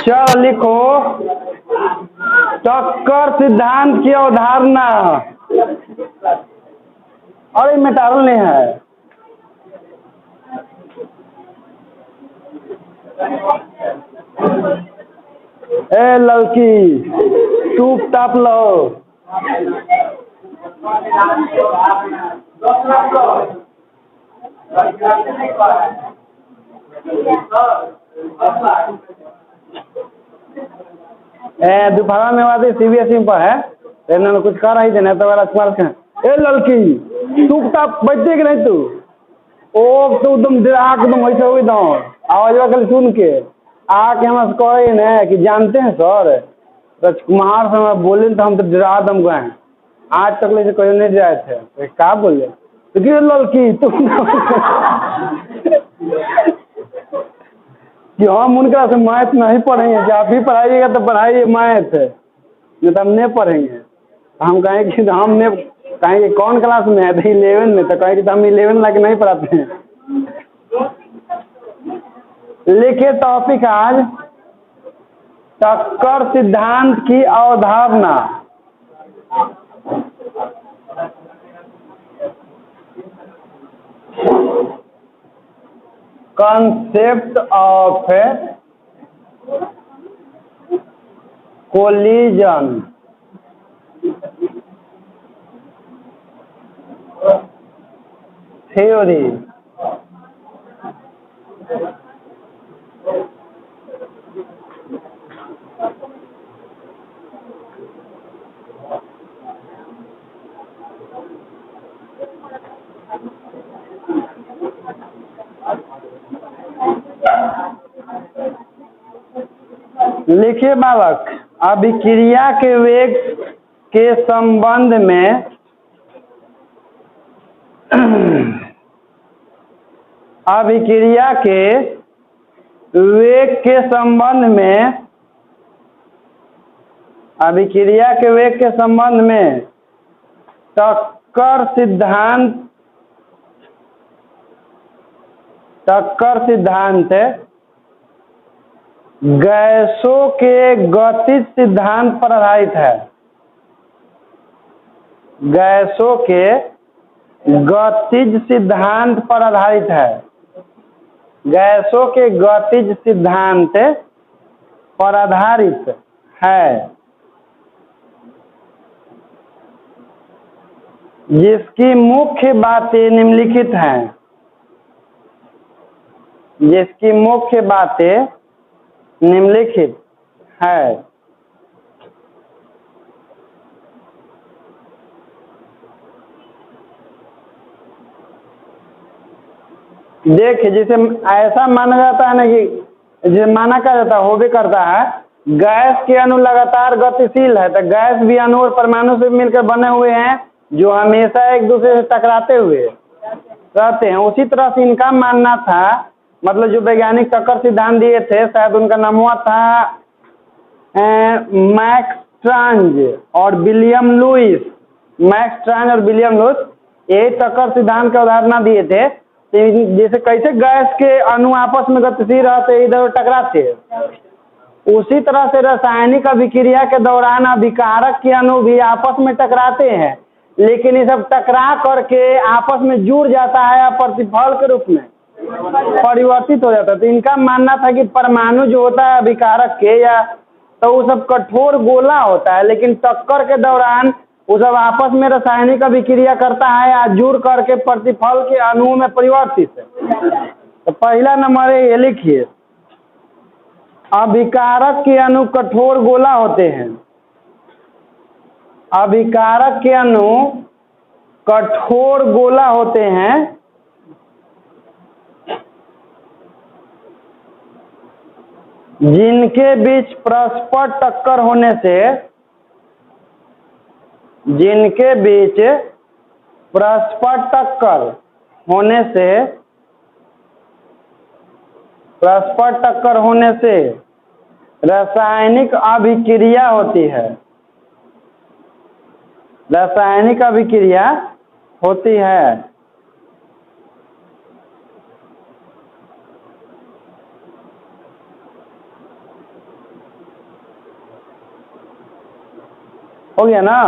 चलो लिखो, टक्कर सिद्धांत की अवधारणा। अरे मेटारल नहीं है। ए लड़की टूप टाप लो। दोपहर में वादी सीबीएसई पर है, इन्होंने कुछ कर रही देना तो वाला कुमार से। ए लड़की टूप टाप बैठे कि नहीं तू? ओ तो एकदम दिराक एकदम वैसे हुई दो आवाज कल सुन के आके हम कहे न कि जानते हैं सर राजकुमार से हम बोले तो हम तो डरा दम गए हैं, आज तक ले कहीं नहीं जाए थे। तो क्या बोले तो क्यों लड़की तुम कि हम उनका से मैथ नहीं पढ़ेंगे, जब भी पढ़ाइएगा तो पढ़ाइए मैथ, नहीं तो हम नहीं पढ़ेंगे। हम कहें कि हमने कहेंगे कौन क्लास में है? तो 11 में। तो कहेंगे तो हम 11 लाके नहीं पढ़ाते हैं। लिखिए टॉपिक आज टक्कर सिद्धांत की अवधारणा। Concept of collision. थ्योरी। लिखिए बालक, अभिक्रिया के वेग के संबंध में अभिक्रिया के वेग के संबंध में अभिक्रिया के वेग के संबंध में टक्कर सिद्धांत गैसों के गतिज सिद्धांत पर आधारित है। गैसों के गतिज सिद्धांत पर आधारित है। गैसों के गतिज सिद्धांत पर आधारित है, जिसकी मुख्य बातें निम्नलिखित हैं। जिसकी मुख्य बातें निम्नलिखित है। देखिए, जिसे ऐसा माना जाता है ना कि जिसे माना क्या जाता है, हो भी करता है, गैस के अणु लगातार गतिशील है। तो गैस भी अणु और परमाणु से मिलकर बने हुए हैं जो हमेशा एक दूसरे से टकराते हुए रहते हैं। उसी तरह से इनका मानना था, मतलब जो वैज्ञानिक टक्कर सिद्धांत दिए थे, शायद उनका नाम हुआ था मैक्स ट्रांज और विलियम लुइस। मैक्स ट्रांज और विलियम लुइस यही टक्कर सिद्धांत का उदाहरण दिए थे। जैसे कैसे गैस के अणु आपस में गतिशील रहते, इधर टकराते, उसी तरह से रासायनिक अभिक्रिया के दौरान अभिकारक के अणु भी आपस में टकराते हैं, लेकिन ये सब टकरा करके आपस में जुड़ जाता है या प्रतिफल के रूप में परिवर्तित हो जाता है। तो इनका मानना था कि परमाणु जो होता है अभिकारक के, या तो वो सब कठोर गोला होता है, लेकिन टक्कर के दौरान वो सब आपस में रासायनिक अभिक्रिया करता है या जुड़ करके प्रतिफल के अणुओं में परिवर्तित है। तो पहला नंबर है, ये लिखिए, अभिकारक के अणु कठोर गोला होते हैं। अभिकारक के अणु कठोर गोला होते हैं, जिनके बीच परस्पर टक्कर होने से रासायनिक अभिक्रिया होती है। रासायनिक अभिक्रिया होती है। हो गया ना।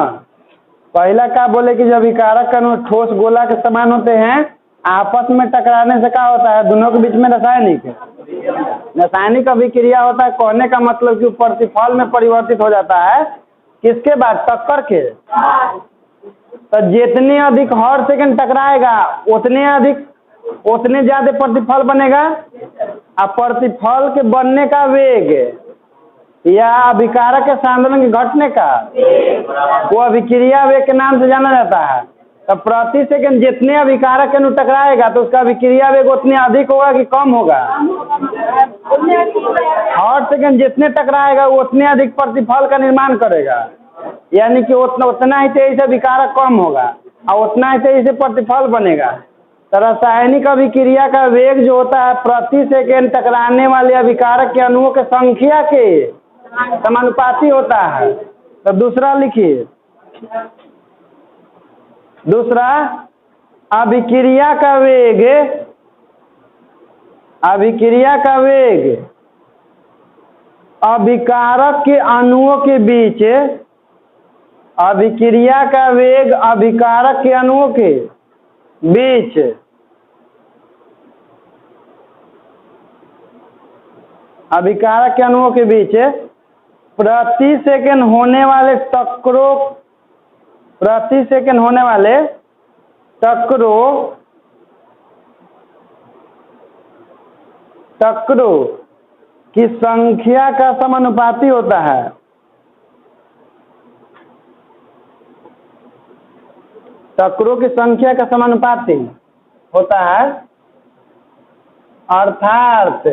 पहला क्या बोले कि जब विकारक कण ठोस गोला के समान होते हैं, आपस में टकराने से क्या होता है, दोनों के बीच में रासायनिक अभिक्रिया होता है। कहने का मतलब कि प्रतिफल में परिवर्तित हो जाता है, किसके बाद, टक्कर के। तो जितने अधिक हर सेकंड टकराएगा उतने ज्यादा प्रतिफल बनेगा। और प्रतिफल के बनने का वेग या अभिकारक के सांद्रण के घटने का वो अभिक्रिया वेग के नाम से जाना जाता है। तो प्रति सेकंड जितने अभिकारक के टकराएगा तो उसका अभिक्रिया वेग उतने अधिक होगा कि कम होगा। हर सेकंड जितने टकराएगा उतने अधिक प्रतिफल का निर्माण करेगा, यानी कि उतना ही तेजी से विकारक कम होगा और उतना ही तेजी से प्रतिफल बनेगा। तो रासायनिक अभिक्रिया का वेग जो होता है प्रति सेकंड टकराने वाले अभिकारक के अणुओं की संख्या के समानुपाती होता है। तो दूसरा लिखिए, दूसरा अभिक्रिया का वेग अभिकारक के अणुओं के बीच, अभिक्रिया का वेग अभिकारक के अणुओं के बीच प्रति सेकंड होने वाले टक्करों की संख्या का समानुपाती होता है। टक्करों की संख्या का समानुपाती होता है, अर्थात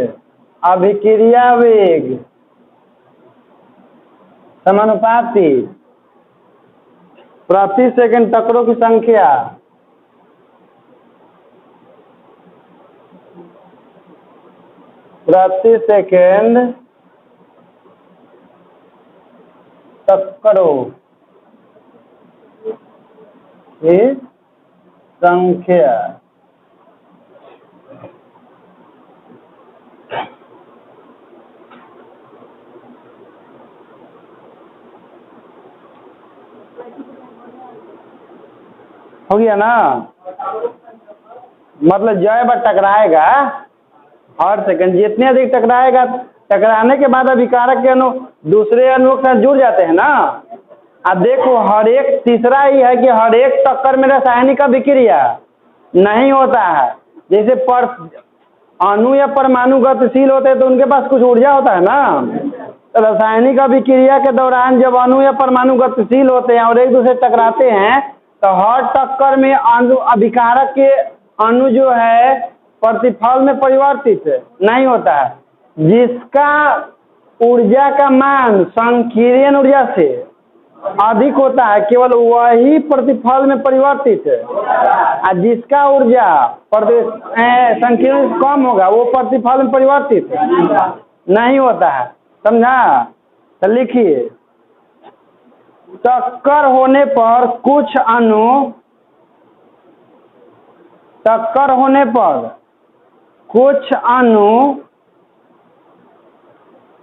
अभिक्रिया वेग समानुपाती प्रति सेकंड टक्करों की संख्या प्रति सेकंड टक्करों की संख्या हो गया ना। मतलब जय बार टकराएगा हर सेकंड, जितने अधिक टकराएगा, टकराने के बाद अभिकारक के अणु दूसरे अणुओं के साथ जुड़ जाते हैं ना। अब देखो हर एक, तीसरा ही है कि हर एक टक्कर में रासायनिक अभिक्रिया नहीं होता है। जैसे अणु या परमाणु गतिशील होते हैं तो उनके पास कुछ ऊर्जा होता है ना। तो रासायनिक अभिक्रिया के दौरान जब अणु या परमाणु गतिशील होते हैं और एक दूसरे टकराते हैं तो हर टक्कर में अभिकारक के अणु जो है प्रतिफल में परिवर्तित नहीं होता है, जिसका ऊर्जा का मान संकीर्ण ऊर्जा से अधिक होता है केवल वही प्रतिफल में परिवर्तित है, और जिसका ऊर्जा संकीर्ण से कम होगा वो प्रतिफल में परिवर्तित नहीं होता है। समझा? तो लिखिए, टक्कर होने पर कुछ अणु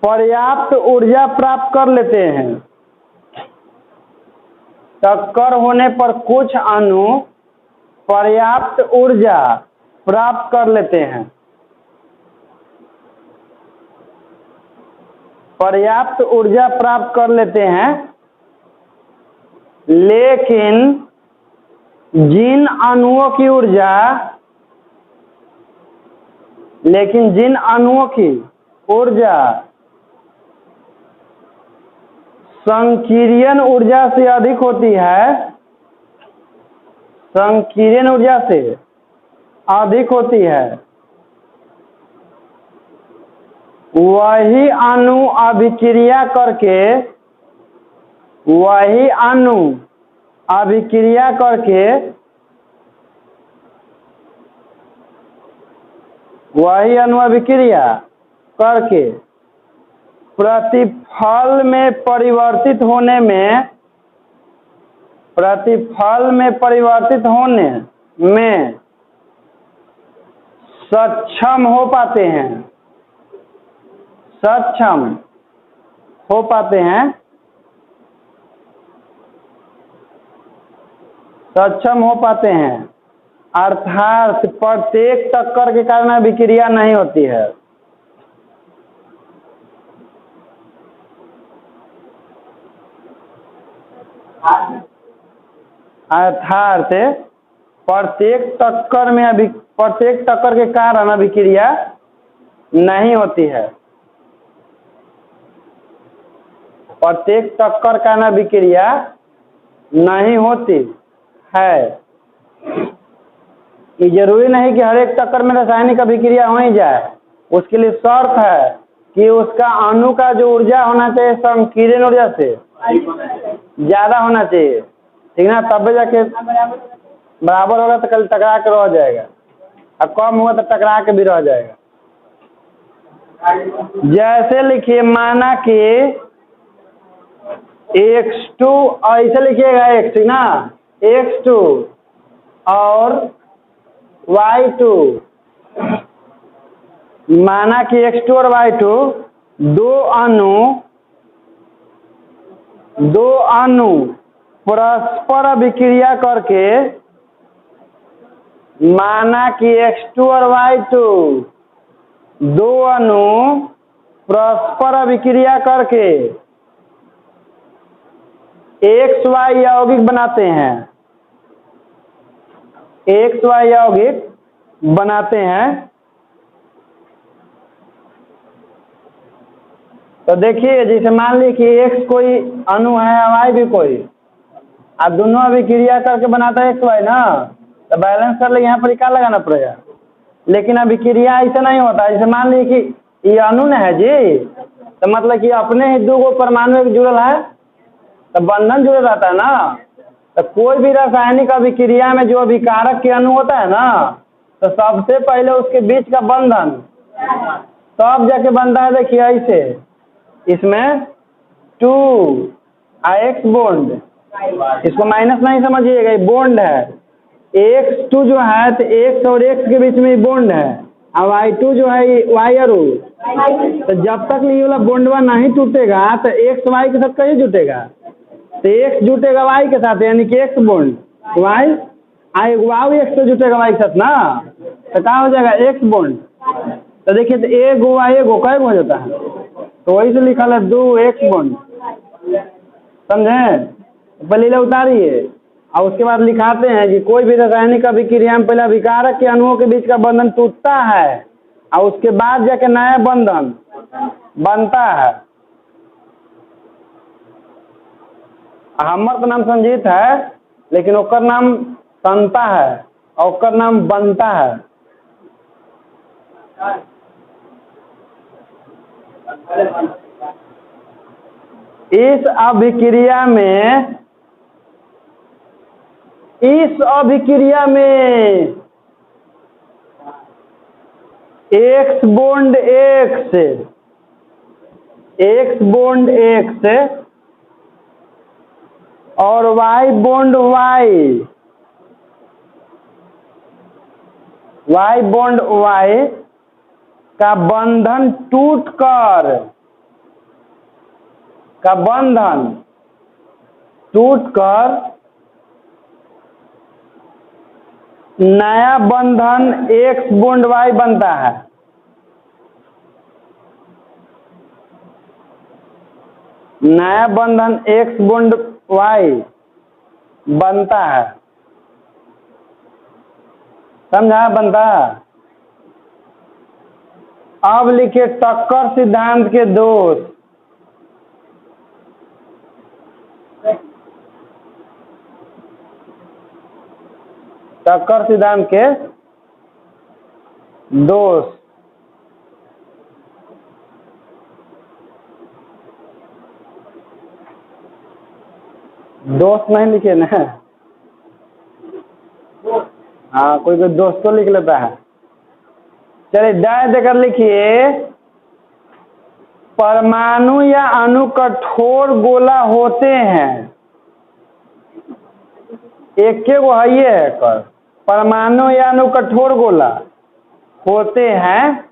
पर्याप्त ऊर्जा प्राप्त कर लेते हैं। टक्कर होने पर कुछ अणु पर्याप्त ऊर्जा प्राप्त कर लेते हैं। पर्याप्त ऊर्जा प्राप्त कर लेते हैं, लेकिन जिन अणुओं की ऊर्जा संकीर्ण ऊर्जा से अधिक होती है, संकीर्ण ऊर्जा से अधिक होती है, वही अणु अभिक्रिया करके प्रतिफल में परिवर्तित होने में सक्षम हो पाते हैं सक्षम हो पाते हैं, अर्थात प्रत्येक टक्कर के कारण अभिक्रिया नहीं होती है। अर्थात प्रत्येक टक्कर के कारण अभिक्रिया नहीं होती है। प्रत्येक टक्कर का अभिक्रिया नहीं होती है। ये जरूरी नहीं कि हर एक टक्कर में रासायनिक अभिक्रिया हो ही जाए, उसके लिए शर्त है कि उसका अणु का जो ऊर्जा होना चाहिए संकीर्ण ऊर्जा से ज्यादा होना चाहिए, ठीक ना, तब जाके बराबर होगा तो कल टकरा के रह जाएगा, और कम हुआ तो टकरा के भी रह जाएगा। जैसे लिखिए, माना कि x2, ऐसे लिखिएगा x, ठीक ना, x2 और y2, माना कि x2 और y2 दो अणु परस्पर अभिक्रिया करके, माना कि x2 और y2 दो अणु परस्पर अभिक्रिया करके XY यौगिक बनाते हैं, XY यौगिक बनाते हैं। तो देखिए, जैसे मान ली कि X कोई अणु है, Y भी कोई, आप दोनों अभिक्रिया करके बनाता है XY ना, तो बैलेंस कर ले, यहाँ पर क्या लगाना पड़ेगा। लेकिन अभिक्रिया ऐसा नहीं होता। जैसे मान ली कि ये अणु है जी, तो मतलब कि अपने ही दो परमाणु एक जुड़ल है, तो बंधन जुड़े रहता है ना। तो कोई भी रासायनिक अभिक्रिया में जो अभिकारक के अणु होता है ना, तो सबसे पहले उसके बीच का बंधन तब जाके बनता है। देखिए ऐसे, इसमें 2x बॉन्ड, इसको माइनस नहीं समझिएगा, ये बॉन्ड है। x2 जो है तो x और x के बीच में बॉन्ड है, और y2 जो है y और u। तो जब तक ये वाला बॉन्डवा नहीं टूटेगा तो x y के साथ कैसे जुटेगा, तो x जुटेगा y के साथ, यानी कि x bond y, y x तो जुटेगा y के साथ ना, तो क्या हो जाएगा x बॉन्ड। तो देखिए, तो एगो एगो कै हो जाता है, तो वही से लिखा है 2x बॉन्ड, समझे। पहले उतारिए और उसके बाद लिखाते हैं कि कोई भी रासायनिक अभिक्रिया में पहले अभिकारक के अणुओं के बीच का बंधन टूटता है और उसके बाद जाके नया बंधन बनता है। हमर तो नाम संजीत है, लेकिन ओकर नाम संता है और ओकर नाम बनता है। इस अभिक्रिया में x बॉन्ड x और y बॉन्ड y का बंधन टूटकर नया बंधन x बॉन्ड y बनता है। नया बंधन x बॉन्ड y बनता है, समझा, बनता है। अब लिखिए टक्कर सिद्धांत के दोष। टक्कर सिद्धांत के दोष, दोस्त नहीं लिखे ना, हाँ, कोई दोस्त तो लिख लेता है। चलिए डाय देकर लिखिए, परमाणु या अणु कठोर गोला होते हैं, एक के वो है कर, परमाणु या अणु कठोर गोला होते हैं,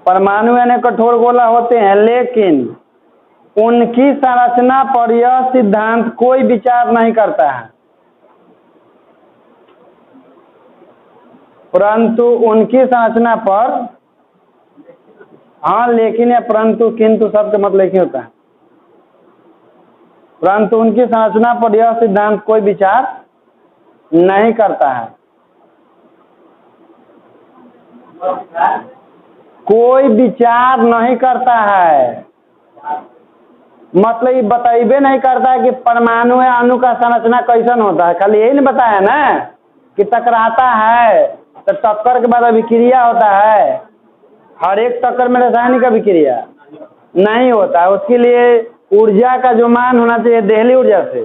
परमाणु यानी कठोर गोला होते हैं, लेकिन उनकी संरचना पर यह सिद्धांत कोई विचार नहीं करता है। परंतु उनकी संरचना पर, हाँ लेकिन या परंतु किंतु शब्द मतलब एक ही होता है। परंतु उनकी संरचना पर यह सिद्धांत कोई विचार नहीं करता है। कोई विचार नहीं करता है मतलब ये बताइबे नहीं करता है कि परमाणु या अणु का संरचना कैसन होता है। खाली यही नहीं बताया ना कि टकराता है तो टक्कर के बाद अभिक्रिया होता है। हर एक टक्कर में रासायनिक अभिक्रिया नहीं होता है। उसके लिए ऊर्जा का जो मान होना चाहिए देहली ऊर्जा से,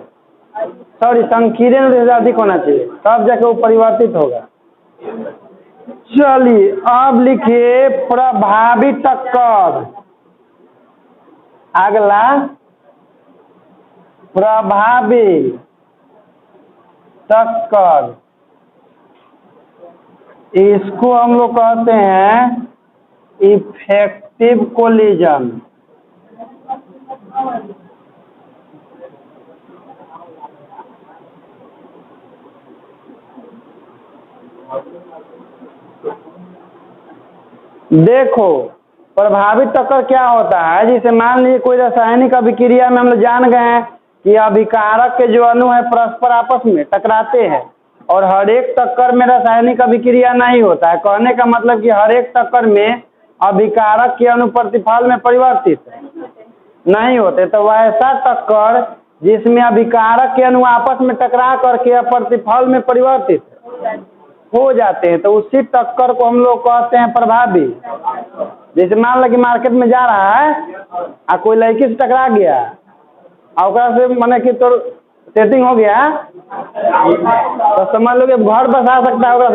सॉरी संकीर्ण ऊर्जा से अधिक होना चाहिए, तब जाके वो परिवर्तित होगा। चलिए अब लिखिए प्रभावी टक्कर। अगला प्रभावी टक्कर, इसको हम लोग कहते हैं इफेक्टिव कोलिजन। देखो प्रभावी टक्कर क्या होता है, जैसे मान लीजिए कोई रासायनिक अभिक्रिया में हम लोग जान गए हैं कि अभिकारक के जो अणु है परस्पर आपस में टकराते हैं और हर एक टक्कर में रासायनिक अभिक्रिया नहीं होता है। कहने का मतलब कि हर एक टक्कर में अभिकारक के अणु प्रतिफल में परिवर्तित नहीं होते। तो वैसा टक्कर जिसमें अभिकारक के अणु आपस में टकरा करके प्रतिफल में परिवर्तित हो जाते हैं, तो उसी टक्कर को हम लोग कहते हैं प्रभावी। जैसे मान लो कि मार्केट में जा रहा है और कोई लड़की से टकरा गया और से मैंने कि तो सेटिंग हो गया तो समझ लो कि घर बसा सकता है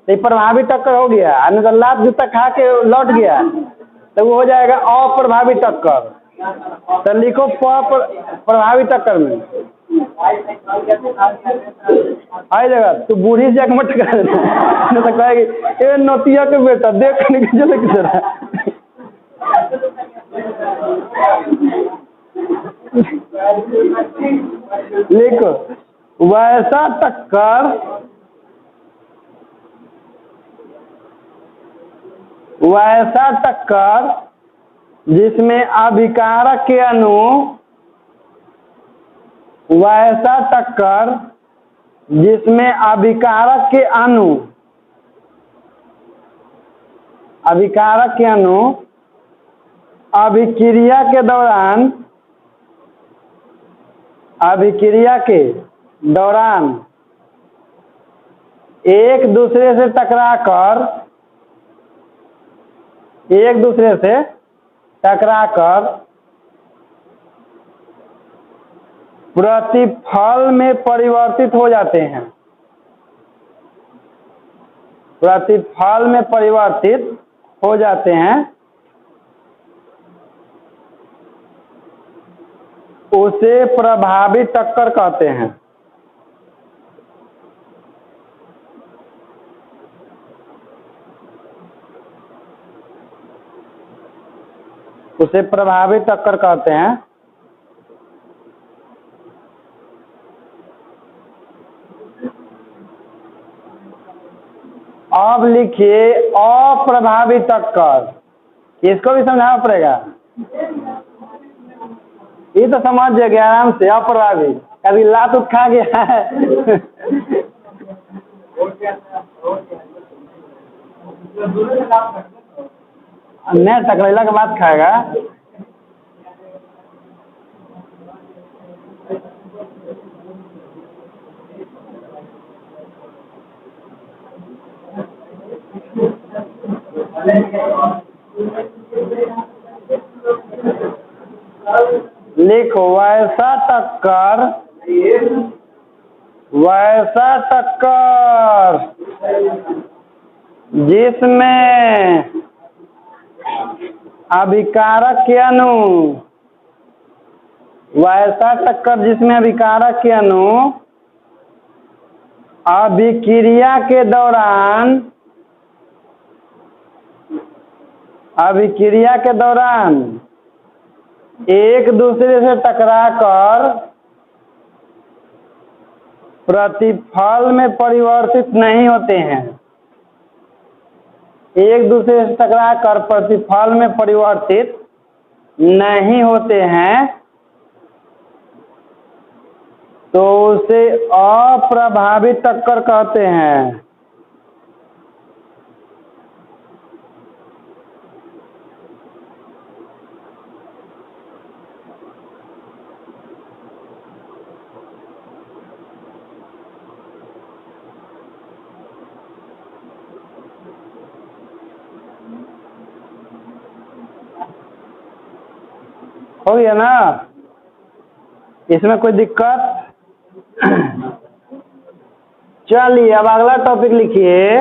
तो प्रभावी टक्कर हो गया। नहीं तो लात जूता खा के लौट गया तो वो हो जाएगा अप्रभावी टक्कर। तो लिखो प्रभावी टक्कर में आई जगह तू बूढ़ी से जाके मत कर नहीं तो कहेगी ए नोतिया के बेटा देख नहीं के चले किस तरह। लिखो वैसा टक्कर जिसमें अभिकारक के अणु, वैसा टक्कर जिसमें अभिकारक के अणु अभिक्रिया के दौरान एक दूसरे से टकराकर प्रतिफल में परिवर्तित हो जाते हैं। प्रतिफल में परिवर्तित हो जाते हैं उसे प्रभावी टक्कर कहते हैं। उसे प्रभावी टक्कर कहते हैं। अब लिखिए अप्रभावी टक्कर, इसको भी समझाना पड़ेगा। ये तो समझ जाएंगे आराम से। अप्रभावी कभी लात खा गया है नहीं टकरेला के बाद खाएगा। लिखो वैसा टक्कर जिसमें अभिकारक के अणु, वैसा टक्कर जिसमें अभिकारक के अणु अभिक्रिया के दौरान अभिक्रिया के दौरान एक दूसरे से टकराकर प्रतिफल में परिवर्तित नहीं होते हैं। एक दूसरे से टकराकर प्रतिफल में परिवर्तित नहीं होते हैं तो उसे अप्रभावित टक्कर कहते हैं। हो गया ना? इसमें कोई दिक्कत? चलिए अब अगला टॉपिक लिखिए,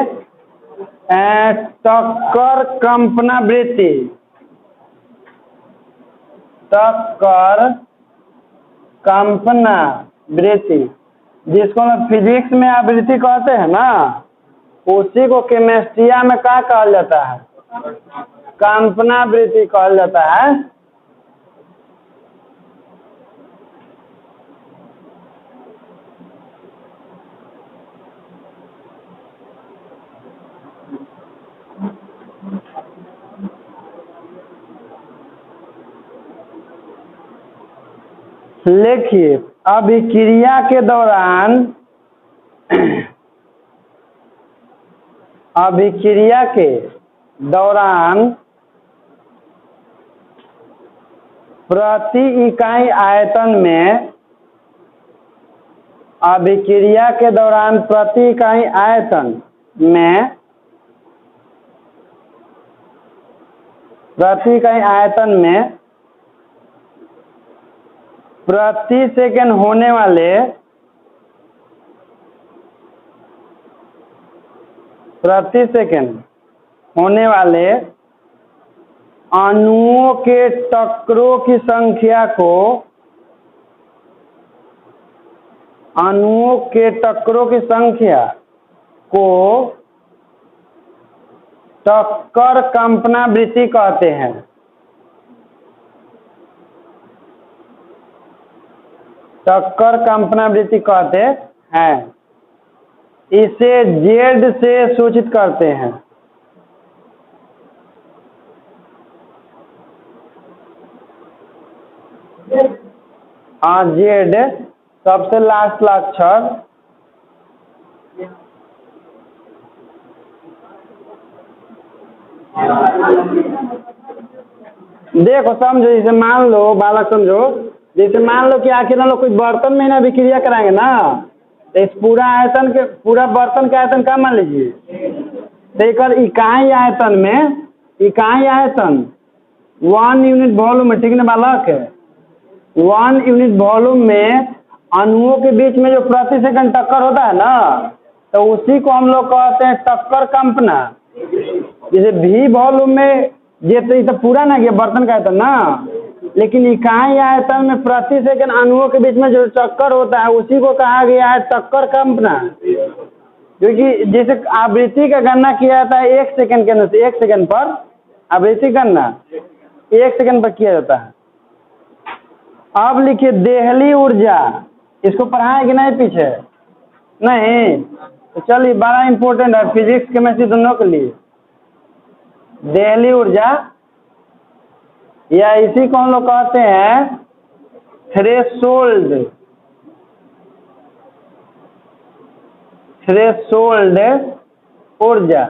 टक्कर कंपनावृत्ति। टक्कर कंपनावृत्ति जिसको हम फिजिक्स में आवृत्ति कहते हैं ना, उसी को केमिस्ट्रिया में क्या कहल जाता है? कंपनावृत्ति कहल जाता है। देखिए अभिक्रिया के दौरान प्रति इकाई आयतन में अभिक्रिया के दौरान प्रति इकाई आयतन में प्रति सेकंड होने वाले अणुओं के टक्करों की संख्या को टक्कर कंपनावृत्ति कहते हैं। टक्कर कंपनावृत्ति कहते हैं। इसे जेड से सूचित करते हैं। हाँ, जेड सबसे लास्ट अक्षर। देखो समझो, जैसे मान लो बालक, समझो जैसे मान लो कि आखिर हम लोग कोई बर्तन में ना अभिक्रिया कराएंगे ना, तो इस पूरा बर्तन का आयतन क्या मान लीजिए, तो एक इकाई आयतन 1 यूनिट वॉल्यूम में, ठीक ना बालक? 1 यूनिट वॉल्यूम में अणुओं के बीच में जो प्रति सेकंड टक्कर होता है ना, तो उसी को हम लोग कहते हैं टक्कर कंपना। जैसे भी वॉल्यूम में ये तो पूरा ना गया बर्तन का आयतन ना, लेकिन इकाई आयतन में प्रति सेकंड अणुओं के बीच में जो टक्कर होता है उसी को कहा गया है टक्कर कंपना। क्योंकि जैसे आवृत्ति का गणना किया जाता है 1 सेकंड के अंदर, 1 सेकंड पर आवृत्ति गणना 1 सेकंड पर किया जाता है। अब लिखिए देहली ऊर्जा, इसको पढ़ाए कि नहीं पीछे? नहीं? तो चलिए, बड़ा इंपॉर्टेंट है फिजिक्स केमिस्ट्री दोनों के लिए। देहली ऊर्जा या इसी को हम लोग कहते हैं थ्रेशोल्ड ऊर्जा।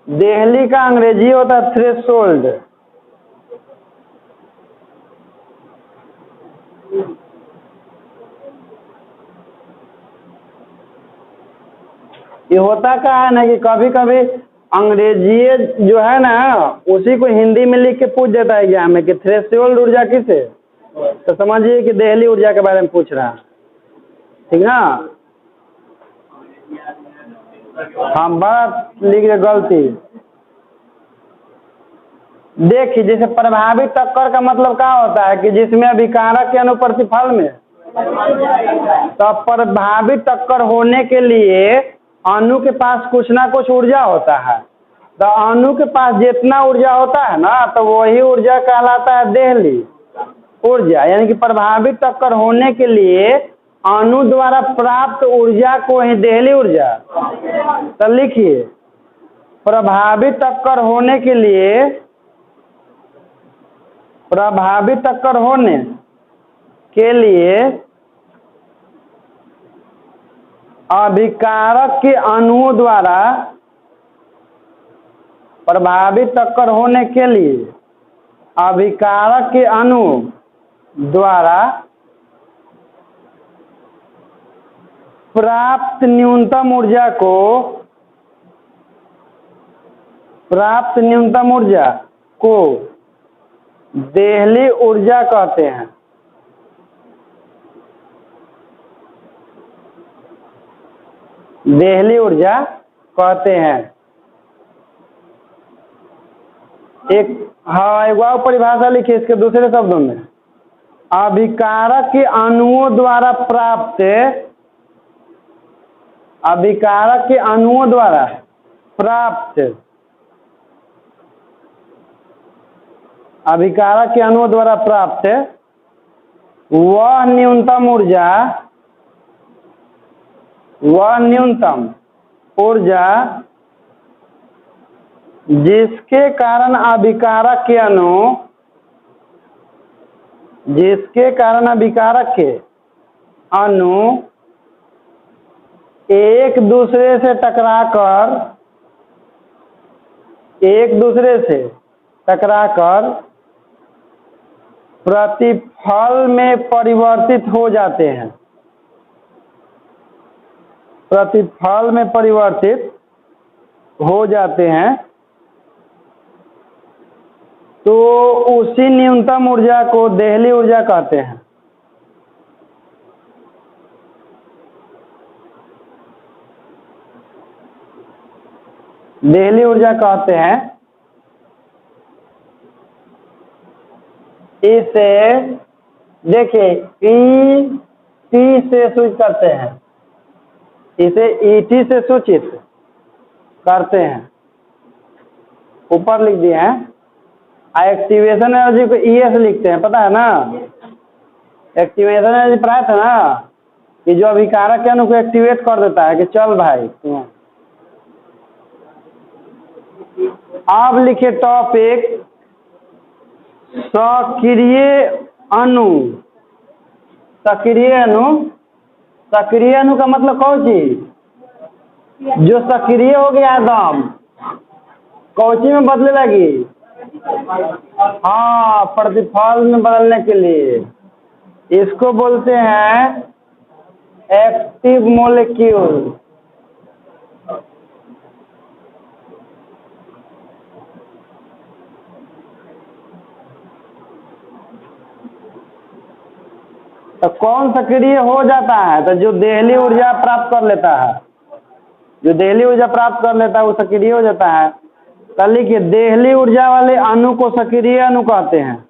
देहली का अंग्रेजी होता है थ्रेशोल्ड। ये होता क्या है ना कि कभी कभी अंग्रेजी जो है ना उसी को हिंदी में लिख के पूछ देता है एग्जाम में कि थ्रेशोल्ड ऊर्जा किस है, तो समझिए कि देहली ऊर्जा के बारे में पूछ रहा है, ठीक ना? हाँ, बड़ा लिख रहे गलती। देखिए जैसे प्रभावित टक्कर का मतलब क्या होता है कि जिसमें अभिकारक के अनुप्रतिफल में, तो प्रभावित टक्कर होने के लिए अणु के पास कुछ ना कुछ ऊर्जा होता है। तो अणु के पास जितना ऊर्जा होता है ना, तो वही ऊर्जा कहलाता है देहली ऊर्जा। यानी कि प्रभावी टक्कर होने के लिए अणु द्वारा प्राप्त ऊर्जा को ही देहली ऊर्जा। तो लिखिए, प्रभावी टक्कर होने के लिए, प्रभावी टक्कर होने के लिए अभिकारक के अणुओं द्वारा, प्रभावी टक्कर होने के लिए अभिकारक के अणु द्वारा प्राप्त न्यूनतम ऊर्जा को, प्राप्त न्यूनतम ऊर्जा को देहली ऊर्जा कहते हैं। देहली ऊर्जा कहते हैं। एक और परिभाषा लिखिए इसके दूसरे शब्दों में, अभिकारक के अणुओं द्वारा प्राप्त, अभिकारक के अणुओं द्वारा प्राप्त, अभिकारक के अणुओं द्वारा प्राप्त वह न्यूनतम ऊर्जा, वह न्यूनतम ऊर्जा जिसके कारण अभिकारक के अणु, जिसके कारण अभिकारक के अणु एक दूसरे से टकराकर, एक दूसरे से टकराकर प्रतिफल में परिवर्तित हो जाते हैं, प्रतिफल में परिवर्तित हो जाते हैं, तो उसी न्यूनतम ऊर्जा को देहली ऊर्जा कहते हैं। देहली ऊर्जा कहते हैं। इसे देखिए टी से सूचित करते हैं, इसे ईटी से सूचित करते हैं, ऊपर लिख दिए हैं। एक्टिवेशन एनर्जी को ईएस लिखते हैं, पता है ना। एक्टिवेशन एनर्जी पढ़ा था ना, कि जो अभिकारक के अणु को एक्टिवेट कर देता है कि चल भाई। अब लिखिए टॉपिक सक्रिय अणु। सक्रिय अणु, सक्रिय अणु का मतलब कौन चीज, जो सक्रिय हो गया एकदम, कौची में बदले लगी, हाँ प्रतिफल में बदलने के लिए, इसको बोलते हैं एक्टिव मॉलिक्यूल। तो कौन सक्रिय हो जाता है, तो जो देहली ऊर्जा प्राप्त कर लेता है, जो देहली ऊर्जा प्राप्त कर लेता है वो सक्रिय हो जाता है। तो लिखिए देहली ऊर्जा वाले अणु को सक्रिय अणु कहते हैं।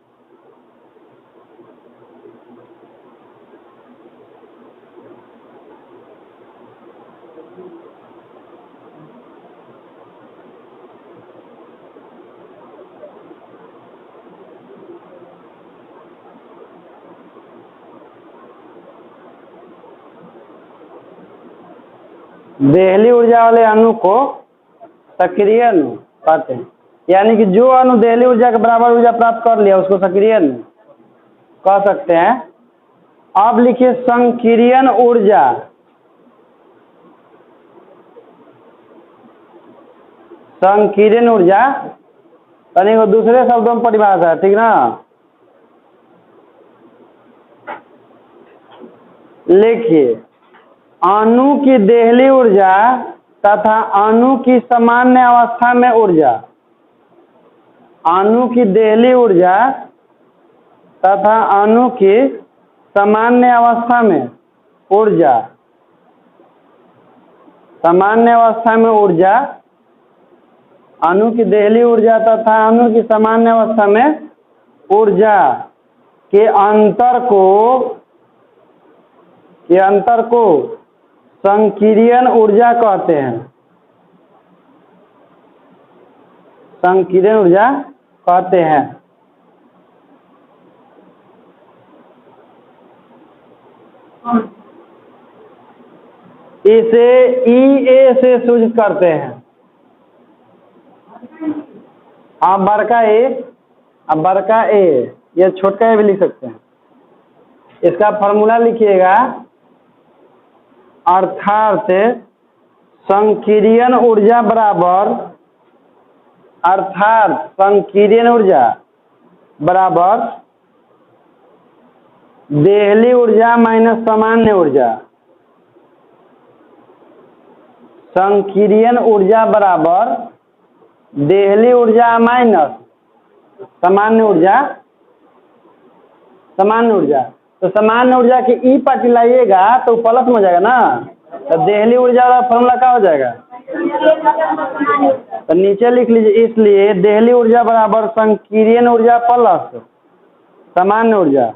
देहली ऊर्जा वाले अणु को सक्रिय अणु कहते हैं। यानी कि जो अणु देहली ऊर्जा के बराबर ऊर्जा प्राप्त कर लिया उसको सक्रिय अणु कह सकते हैं। अब लिखिए संकीर्ण ऊर्जा। संकीर्ण ऊर्जा यानी वो दूसरे शब्दों में परिभाषा है, ठीक ना। लिखिए अणु की देहली ऊर्जा तथा अणु की सामान्य अवस्था में ऊर्जा, अणु की देहली ऊर्जा तथा अणु की सामान्य अवस्था में ऊर्जा, सामान्य अवस्था में ऊर्जा, अणु की देहली ऊर्जा तथा अणु की सामान्य अवस्था में ऊर्जा के अंतर को संकीर्ण ऊर्जा कहते हैं। संकीर्ण ऊर्जा कहते हैं। इसे EA से सूचित करते हैं। आप बड़का ए, अब बड़का ए, या छोटका ए भी लिख सकते हैं। इसका फॉर्मूला लिखिएगा, अर्थात संकीर्ण ऊर्जा बराबर, अर्थात संकीर्ण ऊर्जा बराबर देहली ऊर्जा माइनस सामान्य ऊर्जा। संकीर्ण ऊर्जा बराबर देहली ऊर्जा माइनस सामान्य ऊर्जा। सामान्य ऊर्जा, तो सामान्य ऊर्जा की ई पार्टी लाइएगा तो प्लस में हो जाएगा ना, तो देहली ऊर्जा का फॉर्मूला क्या हो जाएगा, तो नीचे लिख लीजिए। इसलिए देहली ऊर्जा बराबर संकीर्ण ऊर्जा प्लस सामान्य ऊर्जा।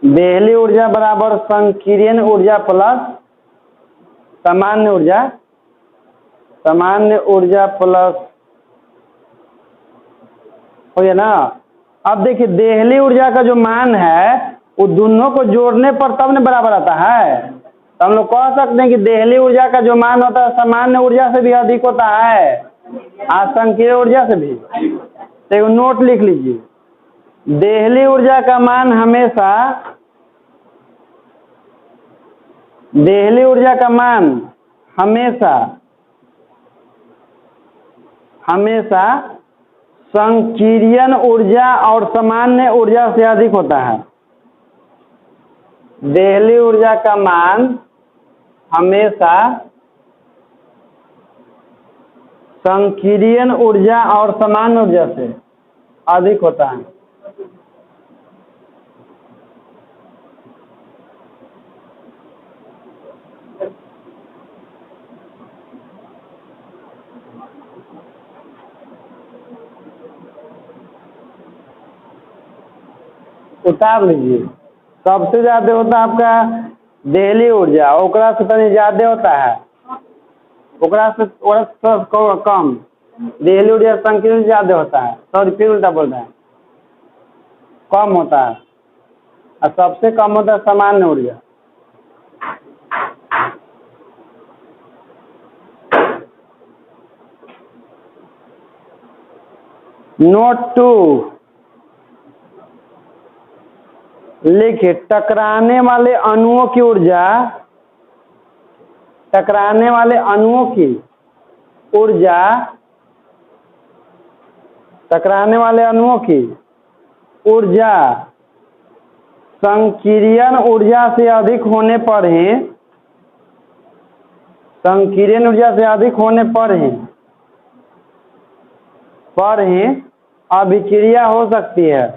देहली ऊर्जा बराबर संकीर्ण ऊर्जा प्लस सामान्य ऊर्जा। सामान्य ऊर्जा प्लस हो गया ना। अब देखिए देहली ऊर्जा का जो मान है वो दोनों को जोड़ने पर तब न बराबर आता है। तो हम लोग कह सकते हैं कि देहली ऊर्जा का जो मान होता है सामान्य ऊर्जा से भी अधिक होता है और संकीर्ण ऊर्जा से भी। तो नोट लिख लीजिए, देहली ऊर्जा का मान हमेशा, देहली ऊर्जा का मान हमेशा हमेशा संकीर्ण ऊर्जा और सामान्य ऊर्जा से अधिक होता है। देहली ऊर्जा का मान हमेशा संकीर्ण ऊर्जा और सामान्य ऊर्जा से अधिक होता है। उतार लीजिए, सबसे ज्यादा होता है आपका देहली ऊर्जा, ओकरा से तनी ज्यादा होता है, ओकरा से कम। देहली ऊर्जा संकीर्ण ज्यादा होता है, सॉरी फिर उल्टा बोल रहे हैं, कम होता है, और सबसे कम होता है सामान्य ऊर्जा। नोट 2 लिखिए, टकराने वाले अणुओं की ऊर्जा, टकराने वाले अणुओं की ऊर्जा, टकराने वाले अणुओं की ऊर्जा संकीर्ण ऊर्जा से अधिक होने पर ही, संकीर्ण ऊर्जा से अधिक होने पर ही अभिक्रिया हो सकती है।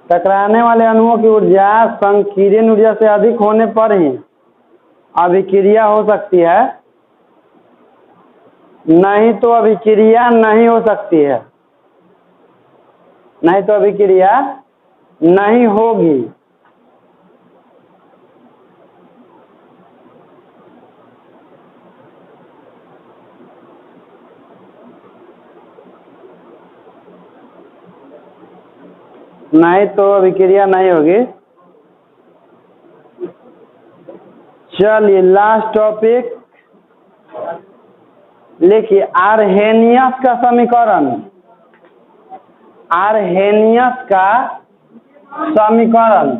टकराने वाले अणुओं की ऊर्जा संकीर्ण ऊर्जा से अधिक होने पर ही अभिक्रिया हो सकती है, नहीं तो अभिक्रिया नहीं हो सकती है, नहीं तो अभिक्रिया नहीं होगी। नहीं तो अभिक्रिया नहीं होगी। चलिए लास्ट टॉपिक लिखिए, आर्हेनियस का समीकरण, आर्हेनियस का समीकरण।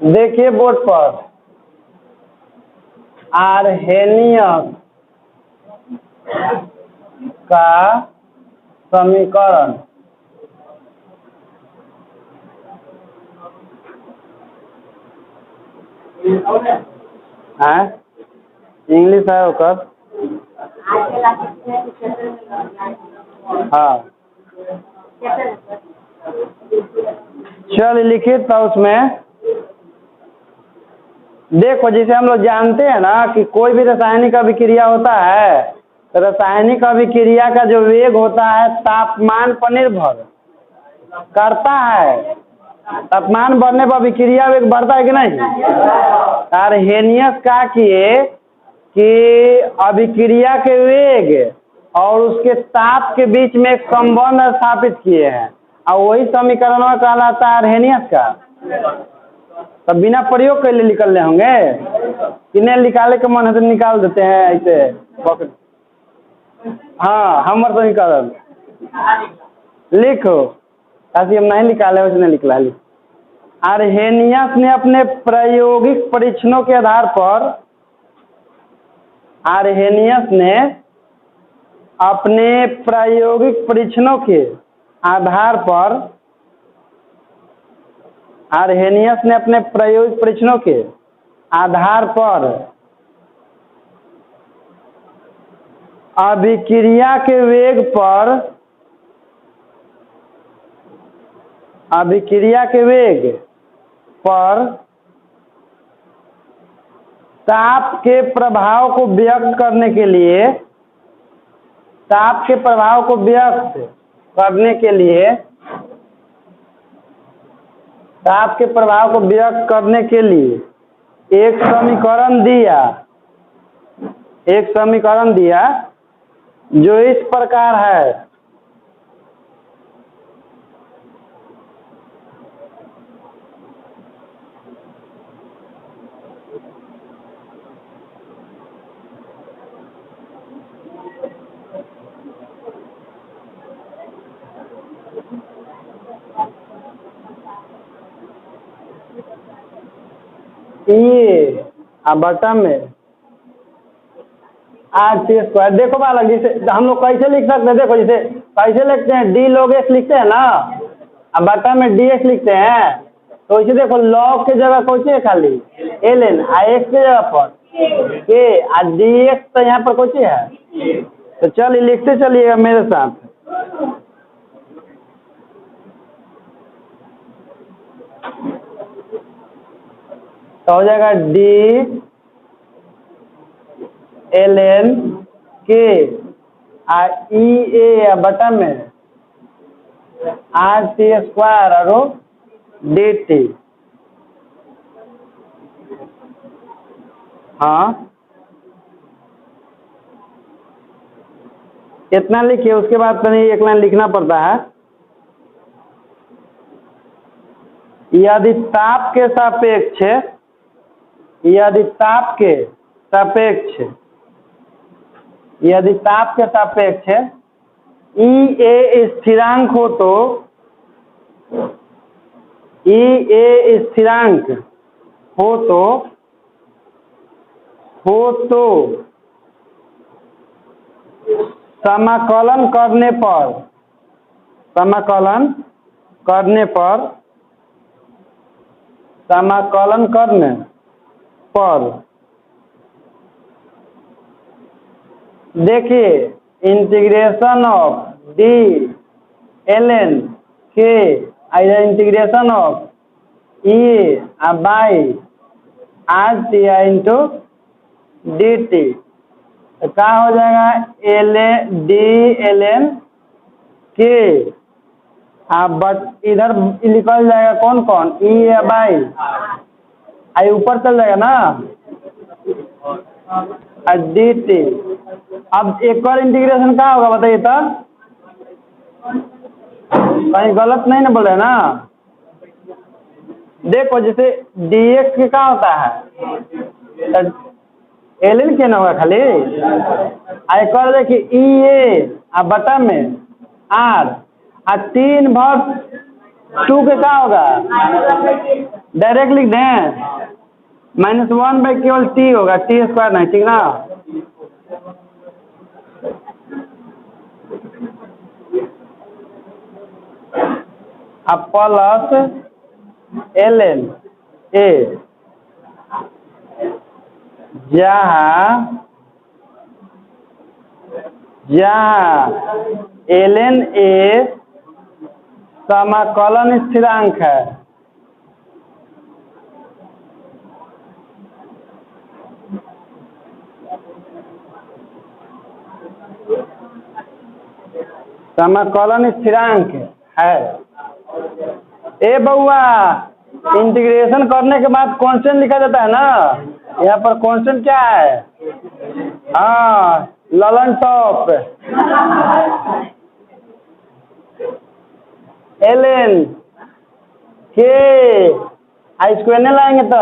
देखिए बोर्ड पर, आर्हेनियस का समीकरण। है इंग्लिश है ओकर, हाँ चल लिखिए। तो उसमें देखो, जैसे हम लोग जानते हैं ना कि कोई भी रासायनिक अभिक्रिया होता है रासायनिक अभिक्रिया का जो वेग होता है तापमान पर निर्भर करता है। तापमान बढ़ने पर अभिक्रिया वेग बढ़ता है कि नहीं। आर्हेनियस क्या किए कि अभिक्रिया के वेग और उसके ताप के बीच में एक संबंध स्थापित किए हैं और वही समीकरण कहलाता है आर्हेनियस का। तब बिना प्रयोग के लिए निकलने होंगे, किन्हें निकाले के मन है तो निकाल देते हैं ऐसे पॉकेट। हाँ हमर तो निकाल लिखो, ताकि हम नहीं निकाले उसने निकला। लिख आर्हेनियस ने अपने प्रायोगिक परीक्षणों के आधार पर आर्हेनियस ने अपने प्रायोगिक परीक्षणों के आधार पर आर्हेनियस ने अपने प्रायोगिक परीक्षणों के आधार पर अभिक्रिया के वेग पर ताप के प्रभाव को व्यक्त करने के लिए ताप के प्रभाव को व्यक्त करने के लिए एक समीकरण दिया जो इस प्रकार है। ये बटा में R² देखो बालक, जैसे हम लोग कैसे लिख सकते हैं, देखो जैसे कैसे लिखते हैं डी log x लिखते हैं ना, अब बटा में dx लिखते हैं, तो इसे देखो log के जगह कौन है खाली ln, x के जगह पर k और dx तो यहाँ पर कौन है। तो चलिए लिखते चलिएगा मेरे साथ। तो हो जाएगा d ln k e a बटा में RT² और dt। हाँ इतना लिखिए, उसके बाद तो नहीं एक लाइन लिखना पड़ता है। यदि ताप के सापेक्ष E a स्थिरांक हो तो समाकलन करने पर देखिए integration of d ln k integration of e by RT into dt, तो क्या हो जाएगा d ln k बट इधर निकल जाएगा कौन e बाई आई ऊपर चल जाएगा ना dt। अब एक और इंटीग्रेशन क्या होगा बताइए, तब कहीं गलत नहीं ना बोल रहे ना। देखो जैसे dx के क्या होता है ln के ना होगा खाली, एक और देखिए e a बटा में r 3/2 के क्या होगा, डायरेक्ट लिख दें -1 बाई केवल t होगा, t² नहीं, ठीक ना। अब प्लस ln a जहाँ ln a समाकलन स्थिरांक है, समाकलन स्थिरांक है। ए बउआ, इंटीग्रेशन करने के बाद कांस्टेंट लिखा जाता है ना, यहाँ पर कांस्टेंट क्या है? हाँ, ललन टॉप एल के आई स्क्वायर नहीं लाएंगे तो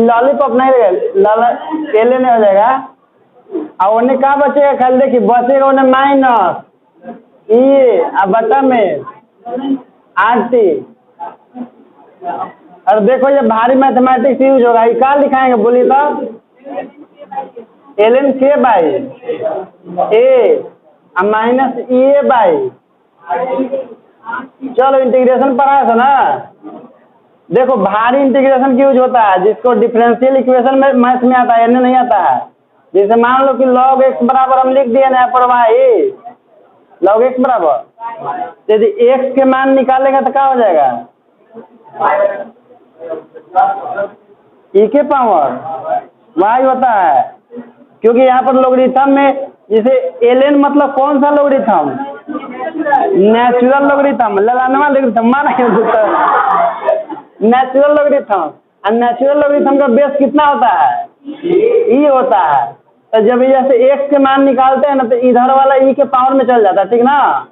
लॉलीपॉप नहीं रहेगा, एल नहीं हो जाएगा। और उन्हें क्या बचेगा? खाली देखिए बचेगा उन्हें माइनस ई बटा में RT। और देखो ये भारी मैथमेटिक्स यूज होगा, ये क्या लिखाएंगे बोलिए तो? ln k by A minus E by. चलो इंटीग्रेशन पढ़ा था ना। देखो भारी इंटीग्रेशन की यूज होता है जिसको डिफरेंशियल इक्वेशन में मैथ में आता है, एन नहीं आता है। जैसे मान लो कि log x बराबर हम लिख दिए ना पर y, log x बराबर यदि x के मान निकालेगा तो क्या हो जाएगा? e के पावर y होता है, क्योंकि यहाँ पर लोगरिथम में जैसे ln मतलब कौन सा लोगरिथम? नेचुरल लोगरिथम, ललानवा लोगरिथम माना क्यों? नेचुरल लोगरिथम, और नेचुरल लोगरिथम का बेस कितना होता है? ई होता है। तो जब जैसे x के मान निकालते हैं ना तो इधर वाला ई के पावर में चल जाता है, ठीक ना?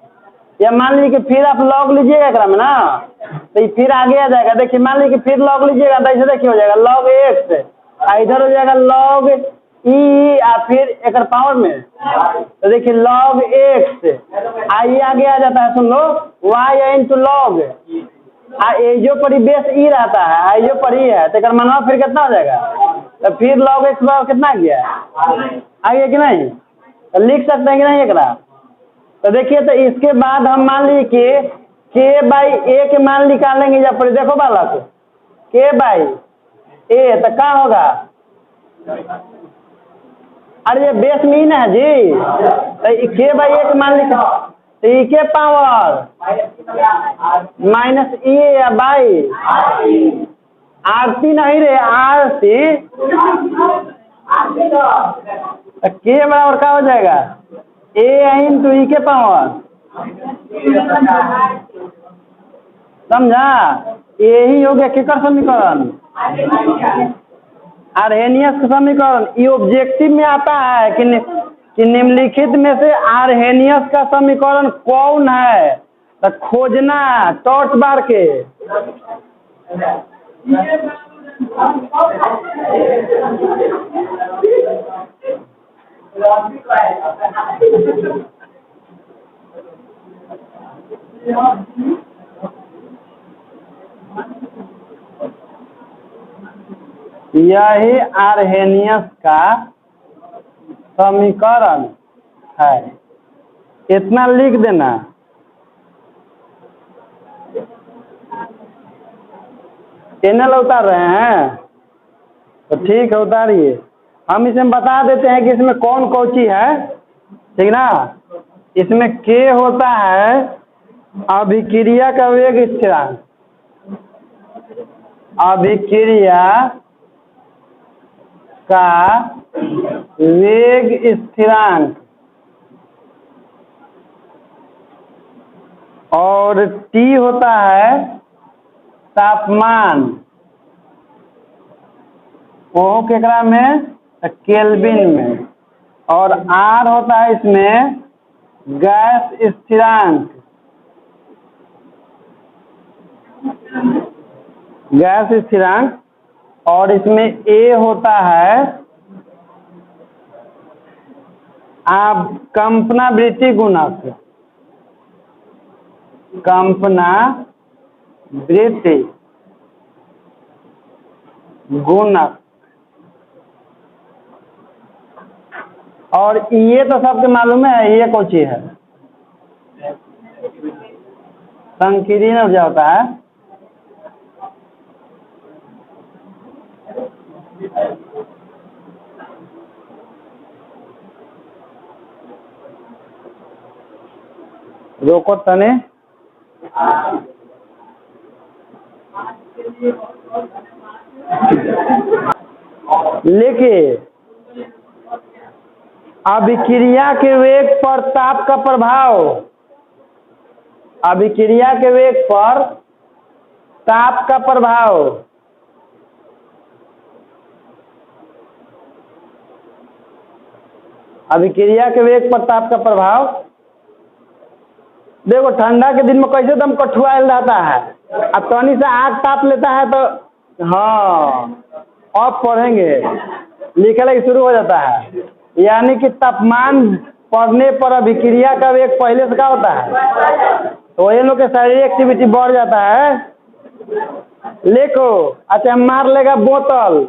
या मान लीजिए कि फिर आप लॉग लीजिएगा एकरा में ना तो ये फिर आगे आ जाएगा। देखिए मान लीजिए कि फिर लॉग लीजिएगा तो ऐसे देखिए हो जाएगा log x, इधर हो जाएगा log ई फिर एक पावर में तो देखिए log x आइए आगे आ जाता है, सुन लो y इंटू log जो पर बेस ई रहता है, आई जो पर ई है तो मनवा फिर कितना हो जाएगा? तो फिर log x बराबर कितना गया? आ गया कि नहीं? तो लिख सकते हैं कि नहीं एकरा? तो देखिए तो इसके बाद हम मान लीजिए कि k बाई ए के मान निकालेंगे जब पर, देखो बालक k बाई ए तो क्या होगा? अरे ये बेस मीन है जी, तो k बाई ए के मान लिखा तो ई के पावर माइनस ई या बाई RT नहीं रे RT, तो k बराबर क्या हो जाएगा? ए इंटू ई के पावर, समझा? यही हो गया केकर समीकरण? आर्हेनियस का समीकरण। ये ऑब्जेक्टिव में आता है कि निम्नलिखित में से आर्हेनियस का समीकरण कौन है, तो खोजना टॉर्च बार के। यही आर्हेनियस का समीकरण है, इतना लिख देना। चैनल उतार रहे हैं तो ठीक है उतारिए। हम इसमें बता देते हैं कि इसमें कौन कौची है, ठीक ना? इसमें k होता है अभिक्रिया का वेग स्थिरांक, अभिक्रिया का वेग स्थिरांक, और T होता है तापमान, वो केकरा में? केल्विन में, और R होता है इसमें गैस स्थिरांक, गैस स्थिरांक, और इसमें A होता है आप कंपनावृत्ति गुणक, कंपनावृत्ति गुणक, और ये तो सबके मालूम है, ये कौन चीज है? संकीर्ण ऊर्जा होता है। रोको तने, लेके अभिक्रिया के वेग पर ताप का प्रभाव, अभिक्रिया के वेग पर ताप का प्रभाव, अभिक्रिया के वेग पर ताप का प्रभाव। देखो ठंडा के दिन में कैसे दम कठुआल रहता है, अब तनी से आग ताप लेता है तो हाँ अब पढ़ेंगे लिखना शुरू हो जाता है। यानी कि तापमान बढ़ने पर अभिक्रिया का वेग पहले से क्या होता है, तो ये लोग के शारीरिक एक्टिविटी बढ़ जाता है। लिखो अच्छा मार लेगा बोतल,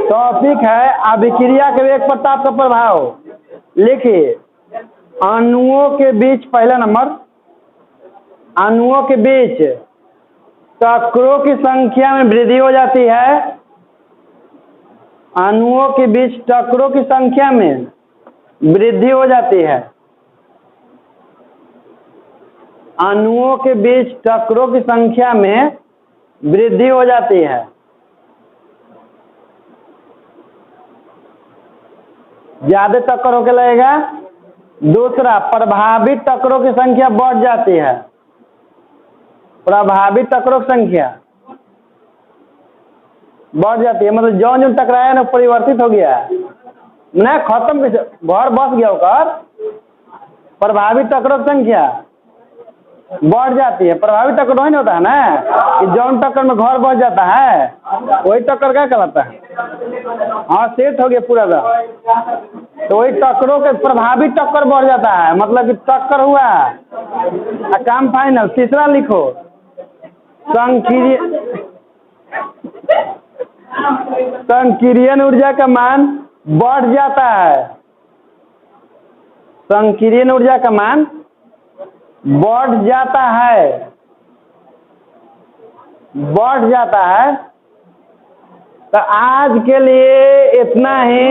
टॉपिक है अभिक्रिया के वेग पर ताप का प्रभाव। लिखिए अणुओं के बीच, पहला नंबर अणुओं के बीच टकरों की संख्या में वृद्धि हो जाती है, अणुओं के बीच टकरों की संख्या में वृद्धि हो जाती है, अणुओं के बीच टकरों की संख्या में वृद्धि हो जाती है। ज्यादा टक्कर होके लगेगा। दूसरा प्रभावित टक्करों की संख्या बढ़ जाती है, प्रभावित टक्करों की संख्या बढ़ जाती है, मतलब जौन जौन टकराया ना परिवर्तित हो गया ना, खत्म घर बस गया होकर। प्रभावित टक्करों की संख्या बढ़ जाती है, प्रभावित टक्कर वही नहीं होता है ना कि जौन टक्कर में घर बस जाता है, वही टक्कर क्या कहलाता है। हाँ सेट हो गया पूरा का, तो वही टक्करों के प्रभावित टक्कर बढ़ जाता है, मतलब कि टक्कर हुआ काम फाइनल। तीसरा लिखो संकीर्ण ऊर्जा का मान बढ़ जाता है, संकीर्ण ऊर्जा का मान बढ़ जाता है, बढ़ जाता है। तो आज के लिए इतना ही।